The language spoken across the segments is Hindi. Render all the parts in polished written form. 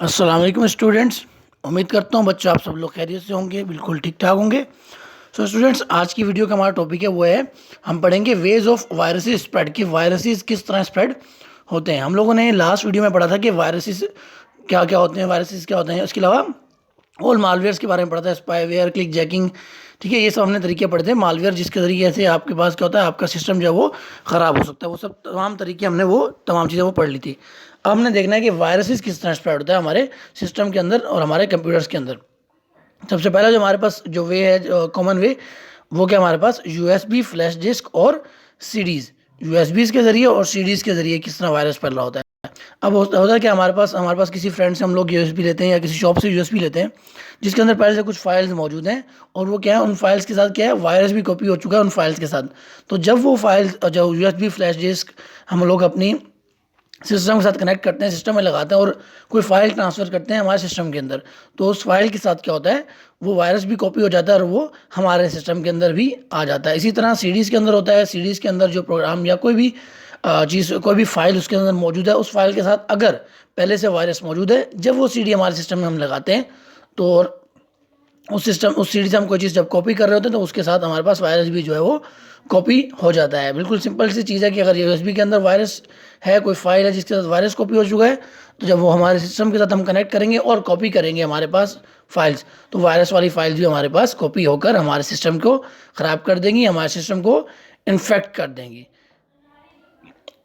अस्सलाम वालेकुम स्टूडेंट्स। उम्मीद करता हूँ बच्चों आप सब लोग खैरियत से होंगे, बिल्कुल ठीक ठाक होंगे। सो स्टूडेंट्स, आज की वीडियो का हमारा टॉपिक है वो है हम पढ़ेंगे वेज ऑफ वायरसेस स्प्रेड, कि वायरसेस किस तरह स्प्रेड होते हैं। हम लोगों ने लास्ट वीडियो में पढ़ा था कि वायरसेस क्या क्या होते हैं, वायरसेस क्या होते हैं। उसके अलावा ऑल मालवेयर्स के बारे में पढ़ा था, स्पाईवेयर, क्लिक जैकिंग, ठीक है। ये सब हमने तरीके पढ़े थे। मालवेयर जिसके तरीके से आपके पास क्या होता है, आपका सिस्टम जो है वो ख़राब हो सकता है, वो सब तमाम तरीके हमने वो तमाम चीज़ें वो पढ़ ली थी। अब हमने देखना है कि वायरसेस किस तरह स्प्रेड होता है हमारे सिस्टम के अंदर और हमारे कंप्यूटर्स के अंदर। सबसे पहला जो हमारे पास जो वे है, कॉमन वे, वो क्या हमारे पास यूएसबी, फ्लैश डिस्क और सीडीज। यूएसबी के जरिए और सीडीज के जरिए किस तरह वायरस फैल रहा होता है। अब होता है कि हमारे पास किसी फ्रेंड से हम लोग यूएसबी लेते हैं या किसी शॉप से यूएसबी लेते हैं जिसके अंदर पहले से कुछ फाइल्स मौजूद हैं, और वो क्या है, उन फाइल्स के साथ क्या है, वायरस भी कॉपी हो चुका है उन फाइल्स के साथ। तो जब वो फाइल्स, जो यूएसबी फ्लैश डिस्क हम लोग अपनी सिस्टम के साथ कनेक्ट करते हैं, सिस्टम में लगाते हैं और कोई फाइल ट्रांसफ़र करते हैं हमारे सिस्टम के अंदर, तो उस फाइल के साथ क्या होता है, वो वायरस भी कॉपी हो जाता है और वो हमारे सिस्टम के अंदर भी आ जाता है। इसी तरह सीडीज़ के अंदर होता है। सीडीज़ के अंदर जो प्रोग्राम या कोई भी चीज़, कोई भी फाइल उसके अंदर मौजूद है, उस फाइल के साथ अगर पहले से वायरस मौजूद है, जब वो सीडी हमारे सिस्टम में हम लगाते हैं तो उस सीडी से हम कोई चीज़ जब कॉपी कर रहे होते हैं तो उसके साथ हमारे पास वायरस भी जो है वो कॉपी हो जाता है। बिल्कुल सिंपल सी चीज़ है कि अगर यूएसबी के अंदर वायरस है, कोई फाइल है जिसके साथ वायरस कॉपी हो चुका है, तो जब वो हमारे सिस्टम के साथ हम कनेक्ट करेंगे और कॉपी करेंगे हमारे पास फाइल्स, तो वायरस वाली फाइल्स भी हमारे पास कॉपी होकर हमारे सिस्टम को ख़राब कर देंगी, हमारे सिस्टम को इन्फेक्ट कर देंगी।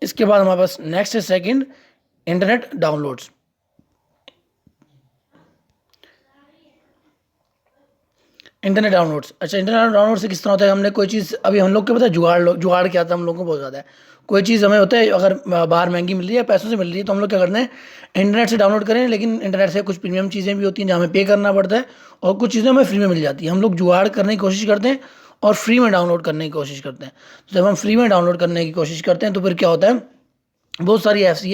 इसके बाद हमारे पास नेक्स्ट है second, internet downloads. Internet downloads, अच्छा, इंटरनेट डाउनलोड से किस तरह होता है। हमने कोई चीज़, अभी हम लोग को पता है जुगाड़ क्या आता है हम लोगों को बहुत ज़्यादा है। कोई चीज़ हमें होता है अगर बाहर महंगी मिल रही है, पैसों से मिल रही है, तो हम लोग क्या करते हैं, इंटरनेट से डाउनलोड करें। लेकिन इंटरनेट से कुछ प्रीमियम चीज़ें भी होती हैं जहाँ हमें पे करना पड़ता है, और कुछ चीज़ें हमें फ्री में मिल जाती है। हम लोग जुगाड़ करने की कोशिश करते हैं और फ्री में डाउनलोड करने की कोशिश करते हैं। तो जब हम फ्री में डाउनलोड करने की कोशिश करते हैं तो फिर क्या होता है, बहुत सारी ऐसी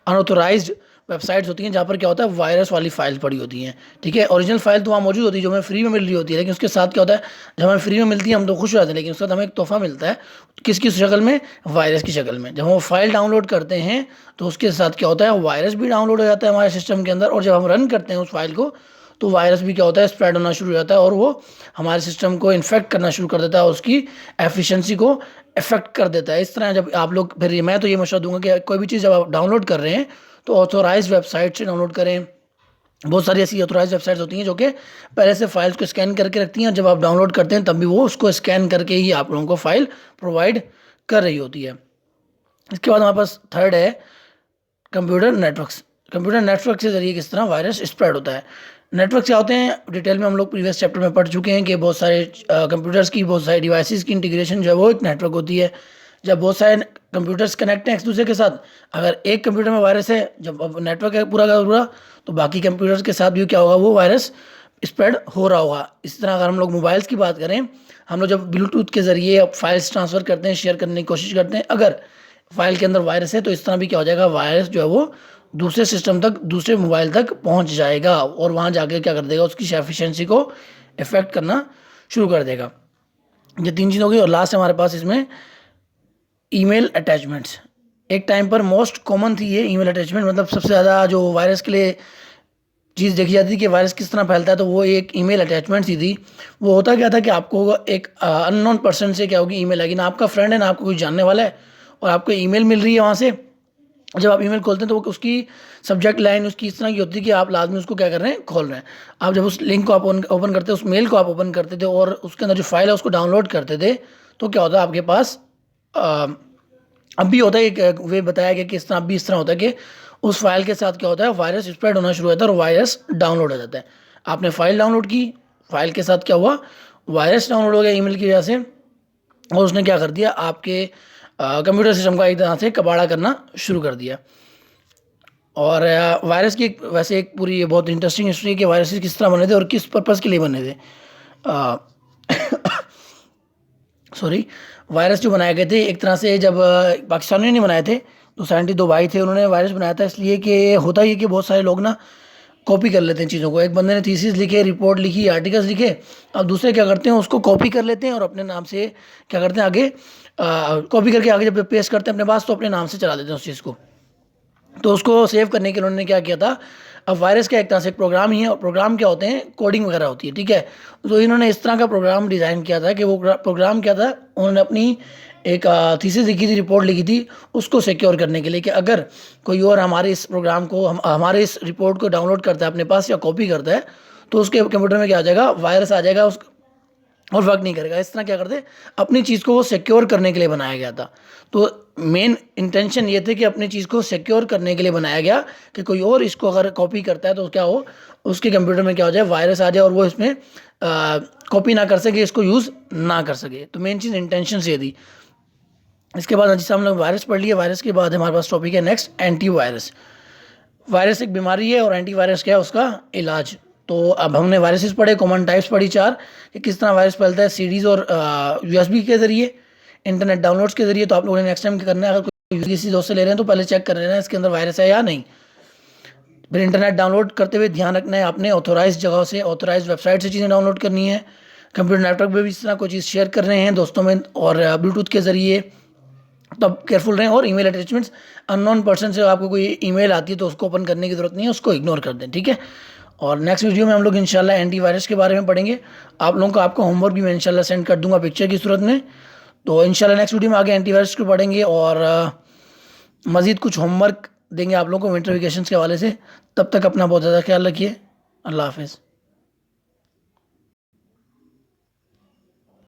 अनऑथोराइज्ड वेबसाइट्स होती हैं जहाँ पर क्या होता है, वायरस वाली फाइल पड़ी होती हैं। ठीक है, ओरिजिनल फाइल तो वहाँ मौजूद होती है जो हमें फ्री में मिल रही होती है, लेकिन उसके साथ क्या होता है, जब हमें फ्री में मिलती है हम तो खुश हो जाते हैं, लेकिन उसके साथ हमें एक तोहफा मिलता है। किसकी शक्ल में, वायरस की शक्ल में। जब हम वो फाइल डाउनलोड करते हैं तो उसके साथ क्या होता है, वायरस भी डाउनलोड हो जाता है हमारे सिस्टम के अंदर, और जब हम रन करते हैं उस फाइल को तो वायरस भी क्या होता है, स्प्रेड होना शुरू हो जाता है और वो हमारे सिस्टम को इन्फेक्ट करना शुरू कर देता है और उसकी एफिशिएंसी को इफेक्ट कर देता है। इस तरह जब आप लोग, फिर मैं तो ये मशवरा दूंगा कि कोई भी चीज़ जब आप डाउनलोड कर रहे हैं तो ऑथोराइज वेबसाइट से डाउनलोड करें। बहुत सारी ऐसी ऑथोराइज वेबसाइट्स होती हैं जो कि पहले से फाइल्स को स्कैन करके रखती हैं, जब आप डाउनलोड करते हैं तब भी वो उसको स्कैन करके ही आप लोगों को फाइल प्रोवाइड कर रही होती है। इसके बाद हमारे पास थर्ड है कंप्यूटर नेटवर्क्स। कंप्यूटर नेटवर्क के जरिए किस तरह वायरस स्प्रेड होता है। नेटवर्क क्या होते हैं, डिटेल में हम लोग प्रीवियस चैप्टर में पढ़ चुके हैं कि बहुत सारे कंप्यूटर्स की, बहुत सारी डिवाइसेस की इंटीग्रेशन जो है वो एक नेटवर्क होती है। जब बहुत सारे कंप्यूटर्स कनेक्ट हैं एक दूसरे के साथ, अगर एक कंप्यूटर में वायरस है, जब अब नेटवर्क है पूरा का पूरा, तो बाकी कंप्यूटर्स के साथ भी क्या होगा, वो वायरस स्प्रेड हो रहा होगा। इस तरह अगर हम लोग मोबाइल्स की बात करें, हम लोग जब ब्लूटूथ के ज़रिए फाइल्स ट्रांसफ़र करते हैं, शेयर करने की कोशिश करते हैं, अगर फाइल के अंदर वायरस है तो इस तरह भी क्या हो जाएगा, वायरस जो है वो दूसरे सिस्टम तक, दूसरे मोबाइल तक पहुंच जाएगा और वहां जाके क्या कर देगा, उसकी एफिशिएंसी को इफेक्ट करना शुरू कर देगा। ये तीन चीज़ हो गई। और लास्ट हमारे पास इसमें ईमेल अटैचमेंट्स। एक टाइम पर मोस्ट कॉमन थी ये ईमेल अटैचमेंट, मतलब सबसे ज़्यादा जो वायरस के लिए चीज़ देखी जाती थी कि वायरस किस तरह फैलता है, तो वो एक ईमेल अटैचमेंट ही थी। वो होता क्या था कि आपको एक अननोन पर्सन से क्या होगी, ईमेल आएगी, ना आपका फ्रेंड है ना आपको कोई जानने वाला है, और आपको ईमेल मिल रही है वहाँ से। जब आप ईमेल खोलते हैं तो वो उसकी सब्जेक्ट लाइन उसकी इस तरह की होती है कि आप लाजमी उसको क्या कर रहे हैं, खोल रहे हैं। आप जब उस लिंक को आप ओपन करते, उस मेल को आप ओपन करते थे और उसके अंदर जो फाइल है उसको डाउनलोड करते थे, तो क्या होता है आपके पास, अब भी होता है एक वे बताया गया कि इस तरह, अब भी इस तरह होता है कि उस फाइल के साथ क्या होता है, वायरस स्प्रेड होना शुरू होता है और वायरस डाउनलोड हो जाता है। आपने फाइल डाउनलोड की, फाइल के साथ क्या हुआ, वायरस डाउनलोड हो गया ईमेल की वजह से, और उसने क्या कर दिया, आपके कंप्यूटर सिस्टम का एक तरह से कबाड़ा करना शुरू कर दिया। और वायरस की वैसे एक पूरी ये बहुत इंटरेस्टिंग हिस्ट्री है कि वायरस किस तरह बने थे और किस पर्पज़ के लिए बने थे। सॉरी, वायरस जो बनाए गए थे एक तरह से, जब पाकिस्तानियों ने बनाए थे, तो साइंटिस्ट दो भाई थे, उन्होंने वायरस बनाया था इसलिए कि होता ही कि बहुत सारे लोग ना कॉपी कर लेते हैं चीज़ों को। एक बंदे ने थीसिस लिखे, रिपोर्ट लिखी, आर्टिकल्स लिखे, अब दूसरे क्या करते हैं, उसको कॉपी कर लेते हैं और अपने नाम से क्या करते हैं, आगे कॉपी करके आगे जब पेश करते हैं अपने पास तो अपने नाम से चला देते हैं उस चीज़ को। तो उसको सेव करने के लिए उन्होंने क्या किया था, अब वायरस का एक तरह से एक प्रोग्राम ही है, और प्रोग्राम क्या होते हैं, कोडिंग वगैरह होती है, ठीक है। तो इन्होंने इस तरह का प्रोग्राम डिज़ाइन किया था कि वो प्रोग्राम क्या था, उन्होंने अपनी एक थीसिस लिखी थी, रिपोर्ट लिखी थी, उसको सिक्योर करने के लिए कि अगर कोई और हमारे इस प्रोग्राम को हमारे इस रिपोर्ट को डाउनलोड करता है अपने पास या कॉपी करता है, तो उसके कंप्यूटर में क्या आ जाएगा, वायरस आ जाएगा, उस और वर्क नहीं करेगा। इस तरह क्या करते, अपनी चीज़ को वो सिक्योर करने के लिए बनाया गया था। तो मेन इंटेंशन ये थे कि अपनी चीज़ को सिक्योर करने के लिए बनाया गया कि कोई और इसको अगर कॉपी करता है तो क्या हो, उसके कंप्यूटर में क्या हो जाए, वायरस आ जाए और वो इसमें कॉपी ना कर सके, इसको यूज़ ना कर सके। तो मेन चीज़ इंटेंशन से थी। इसके बाद जैसे हम लोग वायरस पढ़ लिए, वायरस के बाद हमारे पास टॉपिक है नेक्स्ट एंटीवायरस। वायरस एक बीमारी है और एंटीवायरस क्या है, उसका इलाज। तो अब हमने वायरसेस पढ़े, कॉमन टाइप्स पढ़ी चार, कि किस तरह वायरस फैलता है, सीडीज और यूएसबी के जरिए, इंटरनेट डाउनलोड्स के जरिए। तो आप लोगों ने नेक्स्ट टाइम क्या करना है, अगर कोई किसी दोस्त से ले रहे हैं तो पहले चेक कर लेना है इसके अंदर वायरस है या नहीं। फिर इंटरनेट डाउनलोड करते हुए ध्यान रखना है आपने ऑथोराइज जगह से, ऑथोराइज वेबसाइट से चीज़ें डाउनलोड करनी है। कंप्यूटर नेटवर्क पे भी इस तरह कोई चीज़ शेयर कर रहे हैं दोस्तों में और ब्लूटूथ के ज़रिए, तब केयरफुल रहें। और ईमेल अटैचमेंट्स, अननोन पर्सन से आपको कोई ईमेल आती है तो उसको ओपन करने की ज़रूरत नहीं है, उसको इग्नोर कर दें, ठीक है। और नेक्स्ट वीडियो में हम लोग इंशाल्लाह एंटीवायरस के बारे में पढ़ेंगे। आप लोगों को आपका होमवर्क भी मैं इंशाल्लाह सेंड कर दूंगा पिक्चर की सूरत में। तो इंशाल्लाह नेक्स्ट वीडियो में आगे एंटीवायरस को पढ़ेंगे और मज़ीद कुछ होमवर्क देंगे आप लोगों को विंटर वेकेशन के हवाले से। तब तक अपना बहुत ज़्यादा ख्याल रखिए। अल्लाह हाफिज़।